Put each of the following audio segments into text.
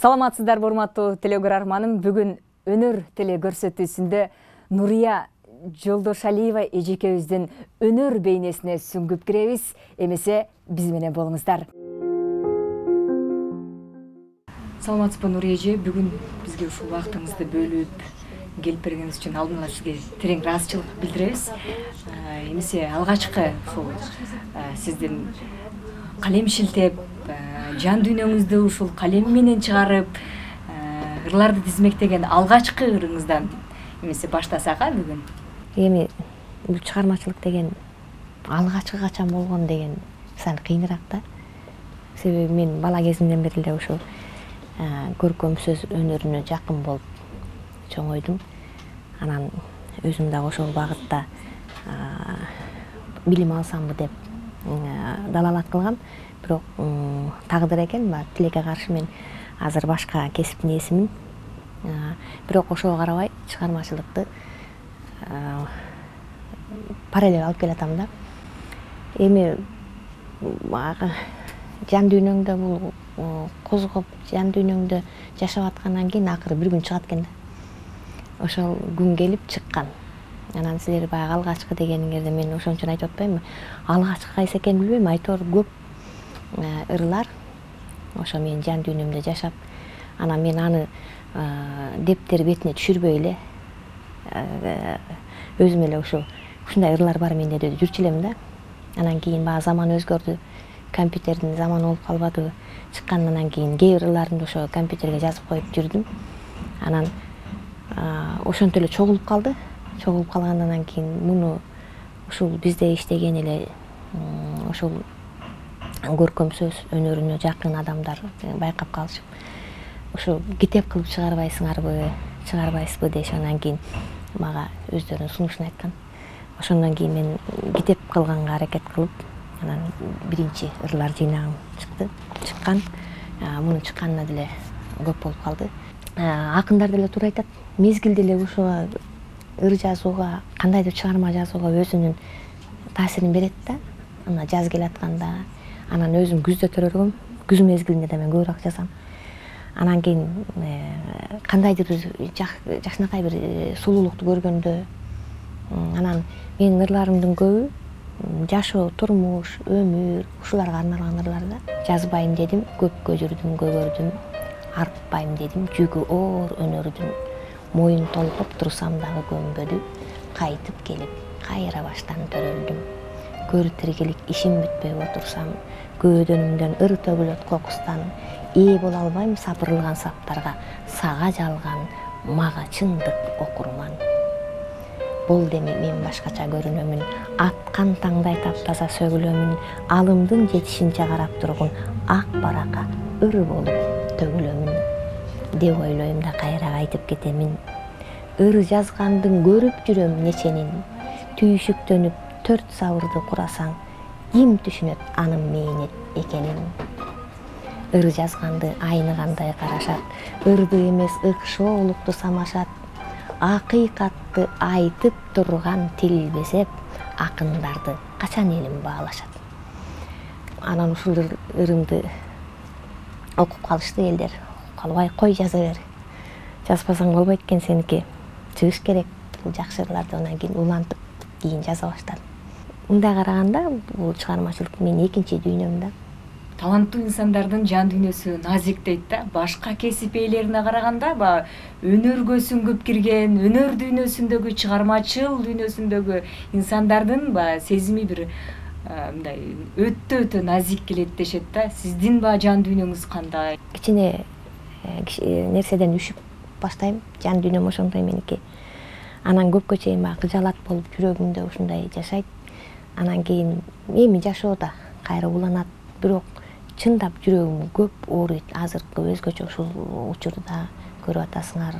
Саламатсыздарбы урматтуу телегөрарманым. Бүгүн өнөр телекөрсөтүүсүндө Нурия Жолдошалиева эжекебиздин өнөр бейнесине сүңгүп киребиз. Эмесе биз менен болуңуздар. Саламатсызбы Нурия эже, бүгүн бизге ушул убактыңызды бөлүп келип бергениңиз үчүн алдын ала сизге терең ыраазычылык билдиребиз. Эмесе алгачкы ушул сиздин калем шилтеп, жан дүйнөңүздү ушул калем менен чыгарып, ырларды тизмектеген алгачкы ырыңыздан эмесе баштасак бүгүн. Эми бул чыгармачылык деген алгачкы качан болгон деген сан кыйыныраак да. Себеби мен бала кезимден бери эле ушул көркөм сөз өнөрүнө жакын болуп чоңойдум. Анан өзүм дагы ошол багытта билим алсамбы деп далалат кылгам. Бирок тагдыр экен, тилекке каршы мен азыр башка кесиптин ээсимин. Бирок ошого карабай чыгармачылыкты параллель алып келатам да. Эми жан дүйнөңдө бул козгоп, жан дүйнөңдө жашап аткандан кийин акыры бир күн чыгат экен да. Ошол күн келип чыккан. Анан силер баягы алгачкы дегениңерде мен ошон үчүн айтып атпаймынбы? Алгачкы кайсы экенин билбейм, айтор көп ырлар ошо менин жан дүйнөмдө жашап, анан мен аны дептер бетине түшүрбөй эле өзүм эле ушундай ырлар бар менде деп жүрчү элем да. Анан кийин баягы заман өзгөрдү, компьютердин заманы болуп калбадыбы? Чыккандан кийин кээ бир ырларымды ошо компьютерге жазып коюп жүрдүм. Анан ошентип эле чогулуп калды. Чогулуп калгандан кийин муну ушул бизде иштеген эле ушул көркөм сөз өнөрүнө жакын адамдар байкап калышып, ушу китеп кылып чыгарбайсыңарбы, чыгарбайсызбы дешип, анан кийин мага өздөрүнүн сунушун айткан. Ошондон кийин мен китеп кылганга аракет кылып, анан биринчи ырлар жыйнагым чыккан. Мунун чыкканына деле көп болуп калды. Акындар деле туура айтат. Мезгил деле ушуга ыр жазууга, кандайдыр чыгарма жазууга өзүнүн таасирин берет да. Ана жаз келатканда, анан өзүм күздө төрөлгөм, күз мезгилинде да мен көбүрөөк жазам. Анан кийин кандайдыр жакшынакай бир сулуулукту көргөндө, анан менин ырларымдын көбү жашоо, турмуш, өмүр, ушуларга арналган ырлар да. Жазбайм дедим, көпкө жүрдүм, көгөрдүм, арппайм дедим, жүгү оор өнөрдүн. Моюн толгоп турсам дагы көнбөдү, кайтып келип кайра баштан төрөлдүм. Көр тиргелик ишим бүтпөй отурсам, көөдөнүмдөн ыр төгүлөт кокустан. Ээ боло албайм сапырылган саптарга, сага жалган мага чындык окурман. Болду эми мен башкача көрүнөмүн, аткан таңдай таптаза сөгүлөмүн, алымдын жетишинче карап тургун ак барака ыр болуп төгүлөмүн деп ойлойм да кайра кайтып кетемин. Ыр жазгандын көрүп жүрөм неченин, түйшүктөнүп төрт сабырды курасаң, ким түшүнөт анын мээнет экенин. Ыр жазганды айныгандай карашат, ырды эмес ыкшоолукту самашат. Акыйкатты айтып турган тил безеп, акындарды качан элим баалашат. Анан ушул ырымды окуп калышты элдер. Калбай кой жаза бер. Жазбасаң болбойт экен сеники. Чыгыш керек. Бул жакшы ырларды анан кийин улантып кийин жаза баштадым. Мындай караганда бул чыгармачылык менин экинчи дүйнөм да. Таланттуу инсандардын жан дүйнөсү назик дейт да. Башка кесип ээлерине караганда өнөргө сүңгүп кирген, өнөр дүйнөсүндөгү, чыгармачыл дүйнөсүндөгү инсандардын сезими бир мындай өтө назик келет дешет да. Сиздин жан дүйнөңүз кандай? Кичине нерседен үшүп баштайм. Жан дүйнөм ошондой меники. Анан көпкө чейин кыжалат болуп жүрөгүмдө ушундай жашайт. Анан кийин эми жашоодо кайра уланат. Бирок чындап жүрөгүм көп ооруйт. Азыркы өзгөчө ушул учурда көрүп атасыңар,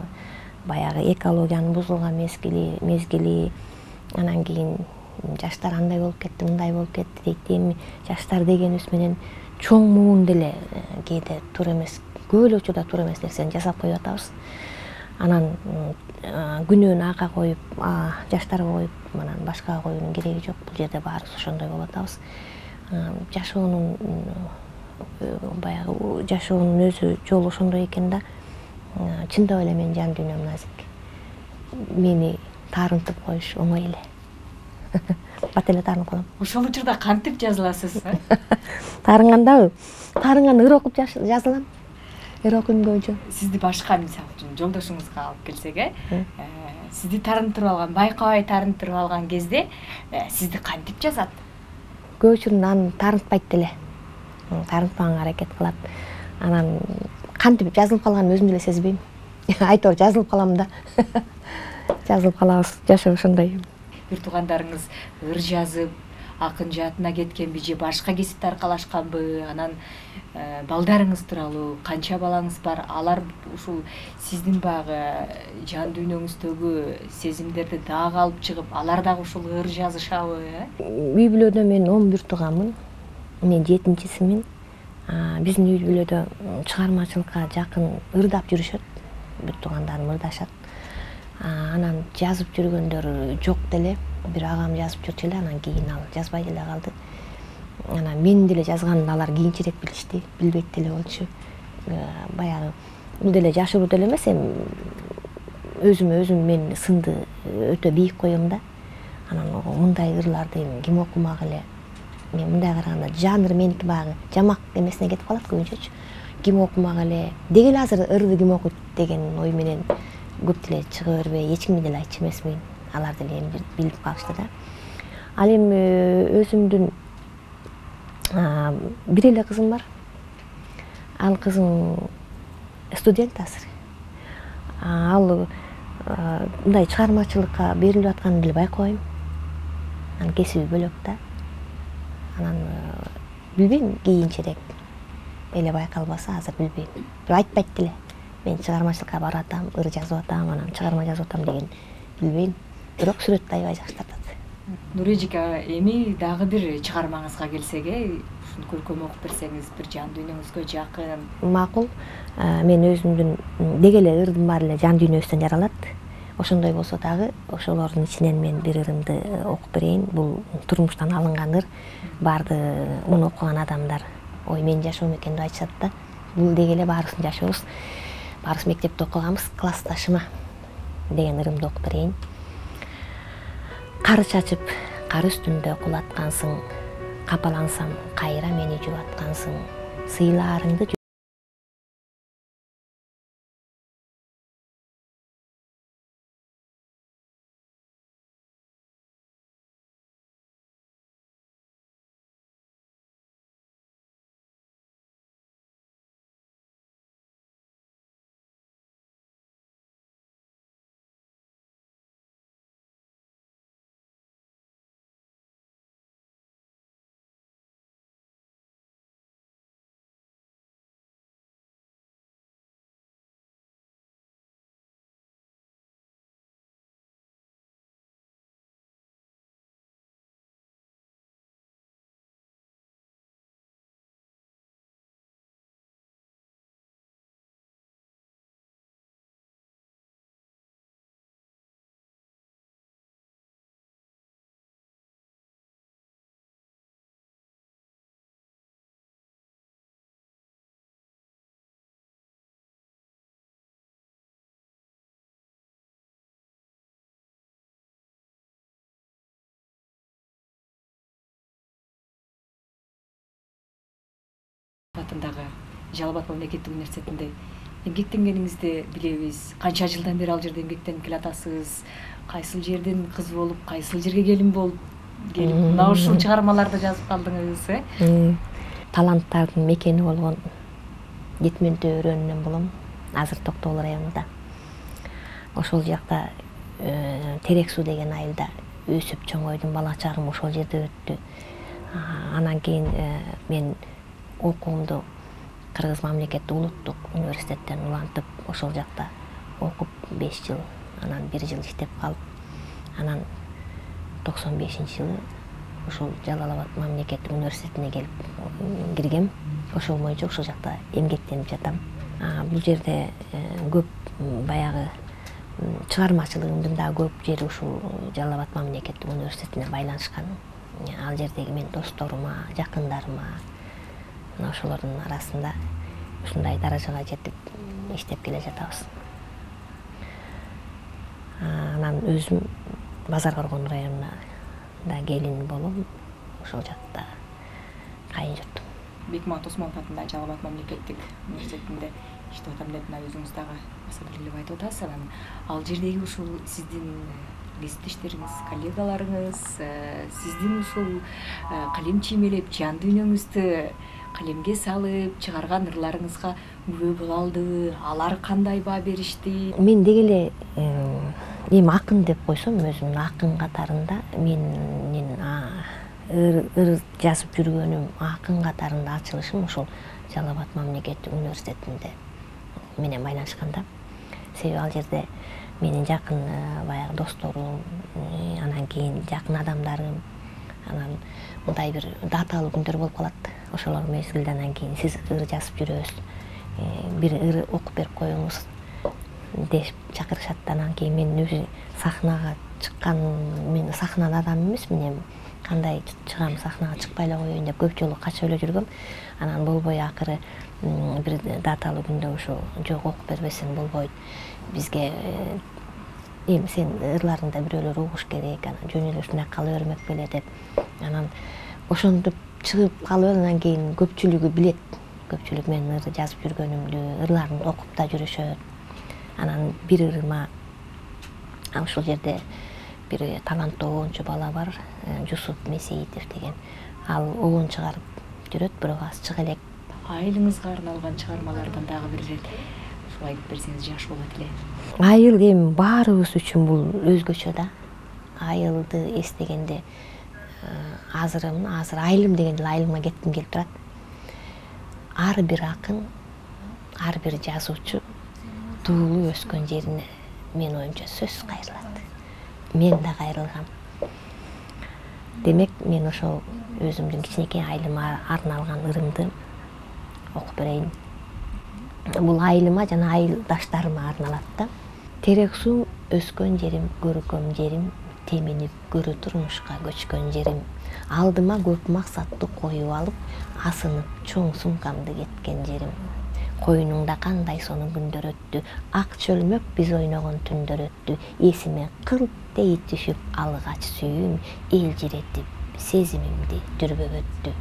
баягы экологиянын бузулган мезгили, анан кийин жаштар андай болуп кетти, мындай болуп кетти дейт. Эми жаштар дегенибиз менен чоң муун деле кээде туура эмес, көп эле учурда туура эмес нерсени жасап коюп атабыз. Анан күнөөнү ага коюп, жаштарга коюп, анан башкага коюунун кереги жок. Бул жерде баарыбыз ошондой болуп атабыз. Жашоонун баягы жашоонун өзү жолу ошондой экен да. Чындап эле менин жан дүйнөм назик. Мени таарынтып коюш оңой эле. Бат эле таарынып калам. Ошол учурда кантип жазыласыз? Таарынгандабы? Таарынганда ыр окуп жазылам. Ыр окуйм көбүнчө. Сизди башка мисалы үчүн жолдошуңузга алып келсек, сизди таарынтырып алган, байкабай таарынтырып алган кезде сизди кантип жазат? Көп учурда аны таарынтпайт деле. Таарынтпаганга аракет кылат. Анан кантип жазылып калганын өзүм деле сезбейм. Айтор жазылып калам да. Жазылып калабыз. Жашоо ошондой. Бир туугандарыңыз ыр жазып, акын жаатына кеткенби же башка кесипте аркалашканбы? Анан балдарыңыз тууралуу канча балаңыз бар? Алар ушул сиздин баягы жан дүйнөңүздөгү сезимдерди дагы алып чыгып, алар дагы ушул ыр жазышабы? Үй бүлөдө мен 11 тууганмын. Мен 7-чисимин. Биздин үй бүлөдө чыгармачылыкка жакын ырдап жүрүшөт. Бүт туугандарым ырдашат. Анан жазып жүргөндөр жок деле. Бир агам жазып жүрчү эле, анан кийин ал жазбай деле калды. Анан мен деле жазганымды алар кийинчерээк билишти, билбейт деле болчу. Баягы бул деле жашыруу деле эмес, эми өзүм мен сынды өтө бийик коём да. Анан мындай ырларды ким окумак эле. Мен мындай караганда жанр меники баягы жамак эмесине кетип калат көбүнчөчү. Ким окумак эле, деги эле азыр ырды ким окуйт деген ой менен көп деле чыга бербей, эч кимге деле айтчу эмесмин. Алар деле эми билип калышты да. Ал эми өзүмдүн бир эле кызым бар. Ал кызым студент азыр. Ал мындай чыгармачылыкка берилип атканын деле байкабайм. Анын кесиби бөлөк да. Анан билбейм, кийинчерээк эле байкалбаса азыр билбейм. Айтпайт деле. Мен чыгармачылыкка барып атам, ыр жазып атам, анан чыгарма жазып атам деген билбейм. Бирок сүрөттү аябай жакшы тартат. Нурия эжеке, эми дагы бир чыгармаңызга келсек, ушуну көркөм окуп берсеңиз, бир жан дүйнөңүзгө жакын. Макул. Мен өзүмдүн деги эле ырдын баары эле жан дүйнөбүздөн жаралат. Ошондой болсо дагы ошолордун ичинен мен бир ырымды окуп берейин. Бул турмуштан алынган ыр. Барды муну окуган адамдар ой менин жашоом экен деп айтышат да. Бул деги эле баарыбыздын жашообуз. Баарыбыз мектепте окуганбыз, классташыма деген ырымды окуп берейин. Кар чачып, кар үстүндө кулаткансың, капалансам, кайра мени жубаткансың, сыйларыңды атындагы Жалал Абад мамлекеттик университетинде эмгектенгениңизди билебиз. Канча жылдан бери ал жерде эмгектенип келатасыз? Кайсыл жердин кызы болуп, кайсыл жерге келин болуп келип, мына ушул чыгармаларды жазып калдыңыз? Таланттардын мекени болгон Жетменте өрөөнүнөн болом. Азыр Токтогул районунда. Ошол жакта Терек суу деген айылда өсүп чоңойдум. Бала чагым ошол жерде өттү. Анан кийин мен окуумду Кыргыз мамлекеттик улуттук университеттен улантып, ошол жакта окуп 5 жыл, анан 1 жыл иштеп калып, анан 95-жылы ошол Жалал Абад мамлекеттик университетине келип киргем. Ошол боюнча ошол жакта эмгектенип жатам. Бул жерде көп баягы чыгармачылыгымдын да көп жери ушул Жалал Абад мамлекеттик университетине байланышкан. Ал жердеги мен досторума, жакындарыма мына ошолордун арасында ушундай даражага жетип иштеп келе жатабыз. Анан өзүм Базар Коргон районуна да келин болом, ошол жакта кайын журтум. Бекмамат Осмонов атындагы Жалал Абад мамлекеттик университетинде иштеп атам деп өзүңүз дагы баса бир эле айтып атасыз. Анан ал жердеги ушул сиздин кесиптештериңиз, коллегаларыңыз, сиздин ушул калем чиймелеп, жан дүйнөңүздү калемге салып чыгарган ырларыңызга күбө боло алдыбы? Алар кандай баа беришти? Мен деги эле эми акын деп койсом, өзүмдүн акын катарында менин ыр жазып жүргөнүм, акын катарында ачылышым ошол Жалал Абад мамлекеттик университетинде менен байланышканда. Себеби ал жерде менин жакын баягы досторум, анан кийин жакын адамдарым, анан мындай бир даталуу күндөр болуп калат. Ошолор мезгилде анан кийин сиз ыр жазып жүрөбүз, бир ыр окуп берип коюңуз деп чакырышат. Анан кийин мен өзү сахнага чыккан, мен сахнанын адамы эмесмин, эми кандай чыгам, сахнага чыкпай эле коеюн деп көп жолу качып эле жүргөм. Анан болбой акыры бир даталуу күндө ошо жок окуп бербесең болбойт, бизге эми сен ырларыңда бирөөлөр угуш керек, анан жөн эле ушундай кала бермек беле деп. Анан ошентип чыгып калып анан кийин көпчүлүгү билет. Көпчүлүк менин ыр жазып жүргөнүмдү, ырларымды окуп да жүрүшөт. Анан бир ырыма ушул жерде бир таланттуу оончу бала бар, Жусуп Месеитов деген. Ал оон чыгарып жүрөт, бирок аз чыга элек. Айылыңызга арналган чыгармалардан дагы бир ирет ушул айтып берсеңиз жакшы болот эле. Айыл эми баарыбыз үчүн бул өзгөчө да. Айылды эстегенде азыр айылым дегенде айылыма кетким келип турат. Ар бир акын, ар бир жазуучу туулуп өскөн жерине менин оюмча сөзсүз кайрылат. Мен да кайрылгам. Демек мен ошол өзүмдүн кичинекей айылыма арналган ырымды окуп берейин. Бул айылыма жана айылдаштарыма арналат да. Терек суу өскөн жерим, көркөм жерим, теминип көрө турмушка көчкөн жерим. Алдыма көп максатты коюп алып, асынып чоң сумкамды кеткен жерим. Койнуңда кандай сонун күндөр өттү, ак чөлмөк биз ойногон түндөр өттү. Эсиме кылт дей түшүп алгач сүйүм, элжиретип сезимимди дүрбөп өттү.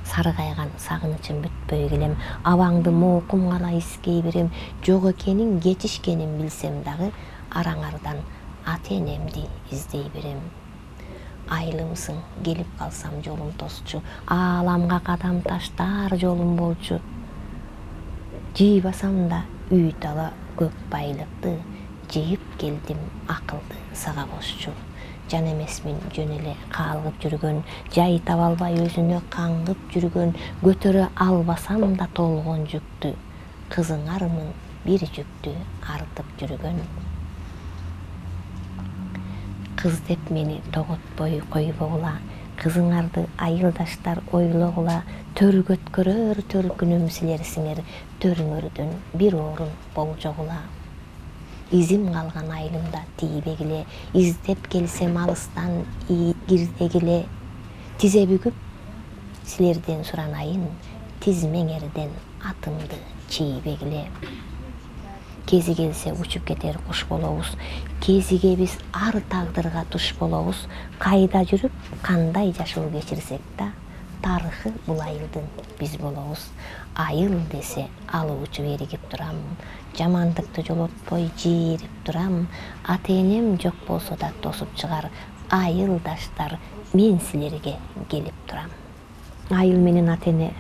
Саргайган сагынычым бүтпөй келем, абаңды моокум гана искей берем. Жок экенин кетишкенин билсем дагы, араңардан ата энемди издей берем. Айылымсың, келип калсам жолум тосчу, ааламга кадам таштар жолум болчу. Жей басам да үй тала көп байлыкты, жейип келдим акылды сага бошчу. Жан эмесмин жөн эле каалгып жүргөн, жай таба албай өзүнө каңгып жүргөн, көтөрө албасам да толгон жүктү, кызыңармын бир жүктү артып жүргөн. Кыз деп мени тоготпой койбогула, кызыңарды айылдаштар ойлогула, төргөткөрөр төркүнүм силерсиңер, төрүңөрдөн бир орун болжогула. Изим калган айылымда тийбегиле, издеп келсем алыстан кирдегиле. Тизе бүгүп силерден суранайын, тизмеңерден атымды чийбегиле. Кези келсе учуп кетер куш болобуз, кезиге биз ар тагдырга туш болобуз. Кайда жүрүп, кандай жашоо кечирсек да, тарыхы бул айылдын биз болобуз. Айыл десе алуучу эригип турам, жамандыкты жолотпой жийирип турам. Ата энем жок болсо да тосуп чыгар, айылдаштар мен силерге келип турам. Айыл менен ата эне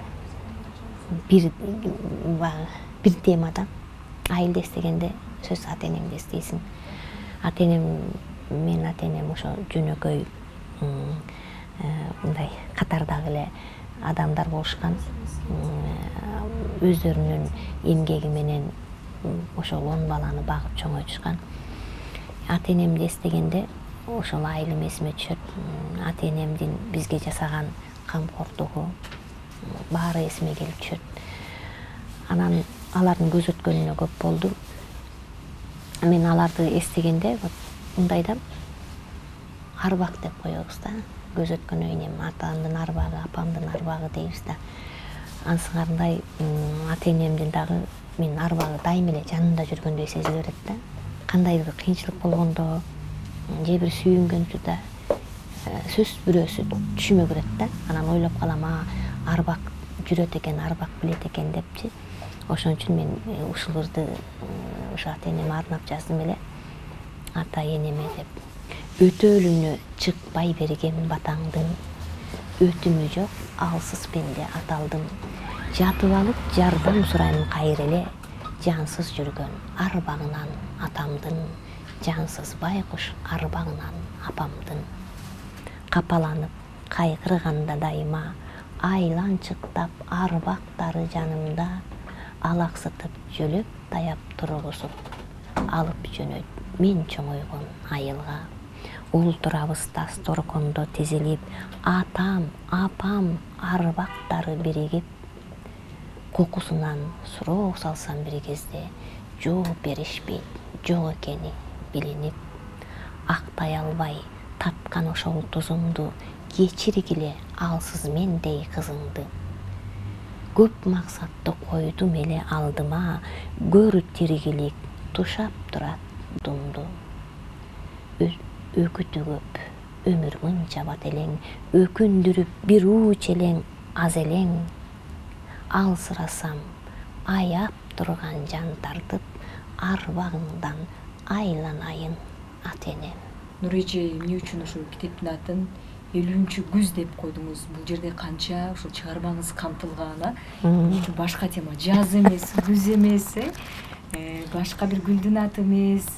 бир темада. Айылды эстегенде сөз ата энеңди эстейсиң. Ата энем, менин ата энем ошо жөнөкөй мындай катардагы эле адамдар болушкан. Өздөрүнүн эмгеги менен ошол 10 баланы багып чоңойтушкан. Ата энемди эстегенде ошол айылым эсиме түшөт. Ата энемдин бизге жасаган камкордугу баары эсиме келип түшөт. Анан алардын көз өткөнүнө көп болду. Мен аларды эстегенде мындай да арбак деп коебуз да. Көз өткөн эйнем атамдын арбагы, апамдын арбагы дейбиз да. Ансыңарындай ата энемдин дагы мен арбагы дайым эле жанында жүргөндөй сезиле берет да. Кандайдыр бир кыйынчылык болгондо, же бир сүйүнгөн учурда сөз бирөөсү түшүмө кирет да. Анан ойлоп калам, арбак жүрөт экен, арбак билет экен депчи. Ошон үчүн мен ушул ырды ошо ата энеме арнап жаздым эле. Ата энеме деп. Өтөлүнө чыкпай берген батаңдын, өтүмү жок алсыз пенде аталдым. Жатып алып жардам сурайм кайыр эле, жансыз жүргөн арбагынан атамдын, жансыз байкуш арбагынан апамдын. Капаланып кайгырганда дайыма, айланчыктап арбактары жанымда, алаксытып жөлөп таяп тургузуп, алып жөнөйт мен чоңойгон айылга. Ултурабыз тас торкондо тизилип, атам, апам арбактары биригип, кокусунан суроо салсам бир кезде, жооп беришпейт, жок экени билинип. Актай албай таткан ошол тузумду, кечиргиле алсыз мендей кызыңды. Көп максатты койдум эле алдыма, көр тиргилик тушап турат думду. Өкүтү көп, өмүр мынча бат элең, өкүндүрүп бир ууч элең, аз элең. Алсырасам, аяп турган жан тартып, арбагыңдан айланайын ата энем. Нур эже, эмне үчүн ошол китептин атын 50-күз деп койдуңуз? Бул жерде канча ошол чыгармаңыз камтылган, башка тема жаз эмес, күз эмес, башка бир гүлдүн аты эмес.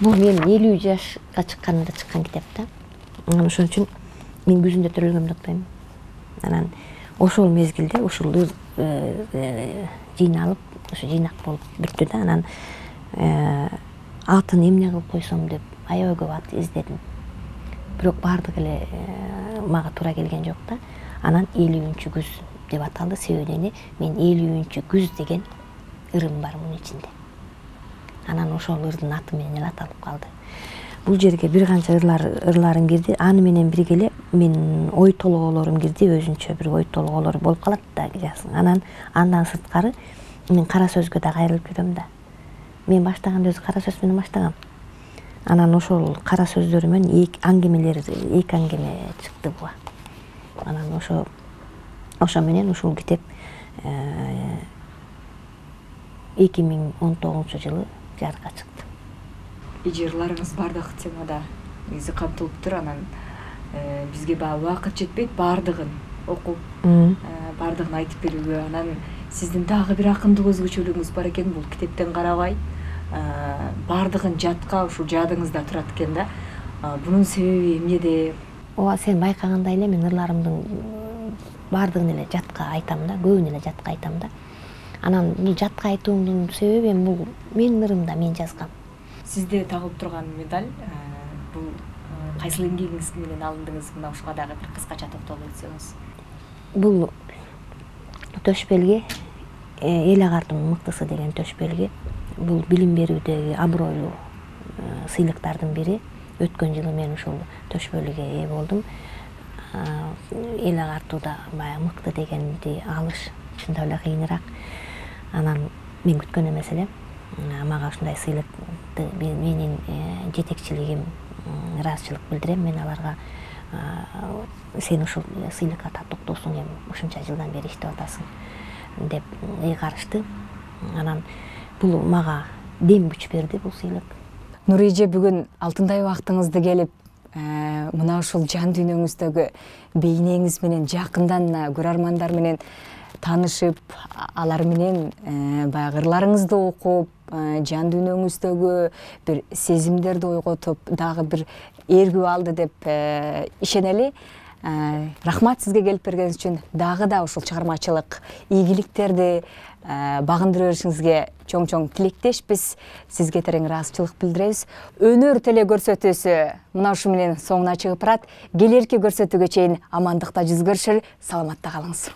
Бул мен 50 жашка чыкканымда чыккан китеп да. Ошон үчүн мен күзүндө төрөлгөмдү атпайм. Анан ошол мезгилде ушул жыйналып, ошо жыйнак болуп бүттү да. Анан атын эмне кылып койсом деп аябай көп ат издедим. Бирок бардык эле мага туура келген жок да. Анан 50-күз деп аталды. Себеби мен 50-күз деген ырым бар мунун ичинде. Анан ошол ырдын аты менен эле аталып калды. Бул жерге бир канча ырларым кирди. Аны менен бирге эле мен ой толгоолорум кирди, өзүнчө бир ой толгоолор болуп калат да жазсаң. Андан сырткары мен кара сөзгө да кайрылып жүрөм да. Мен баштаганда өзү кара сөз менен баштагам. Анан ошол кара сөздөрүмөн эки аңгеме чыкты буга. Анан ошо менен ушул китеп 2019-жылы жарыкка чыкты. Ижырларыңыз бардык темада негизи камтылыптыр. Анан бизге баягы убакыт жетпейт бардыгын окуп, бардыгын айтып берүүгө. Анан сиздин дагы бир акындык өзгөчөлүгүңүз бар экен, бул китептен карабай бардыгын жатка ушул жадыңызда турат экен да. Бунун себеби эмнеде? Ооба, сен байкагандай эле мен ырларымдын бардыгын эле жатка айтам да, көбүн эле жатка айтам да. Анан бул жатка айтуумдун себеби бул менин ырымда мен жазгам. Сизде тагылып турган медаль, бул кайсыл эмгегиңиз менен алындыңыз? Мына ушуга дагы бир кыскача токтолуп өтсөңүз. Бул төш белги, эл агардын мыктысы деген төш белги. Бул билим берүүдөгү абройлуу сыйлыктардын бири. Өткөн жылы мен ушул төш белгиге ээ болдум. Эл агартууда баягы мыкты дегенди алыш чындап эле кыйыныраак. Анан мен күткөн эмес элем. Мага ушундай сыйлыкты менин жетекчилигим ыраазычылык билдирем. Мен аларга сен ушул сыйлыкка татыктуусуң, ушунча жылдан бери иштеп атасың деп ыйгарышты. Анан бул мага дем күч берди бул сыйлык. Нур эже, бүгүн алтындай убактыңызды келип, мына ушул жан дүйнөңүздөгү бейнеңиз менен жакындан көрөрмандар менен таанышып, алар менен баягы ырларыңызды окуп, жан дүйнөңүздөгү бир сезимдерди ойготуп, дагы бир ээргүү алды деп ишенели. Рахмат сизге келип бергениңиз үчүн. Дагы да ушул чыгармачылык ийгиликтерди багындыра беришиңизге чоң тилектешпиз. Сизге терең ыраазычылык билдиребиз. Өнөр теле көрсөтүүсү мына ушу менен соңуна чыгып барат. Келерки көрсөтүүгө чейин амандыкта жүз көрүшөлү. Саламатта калыңыз.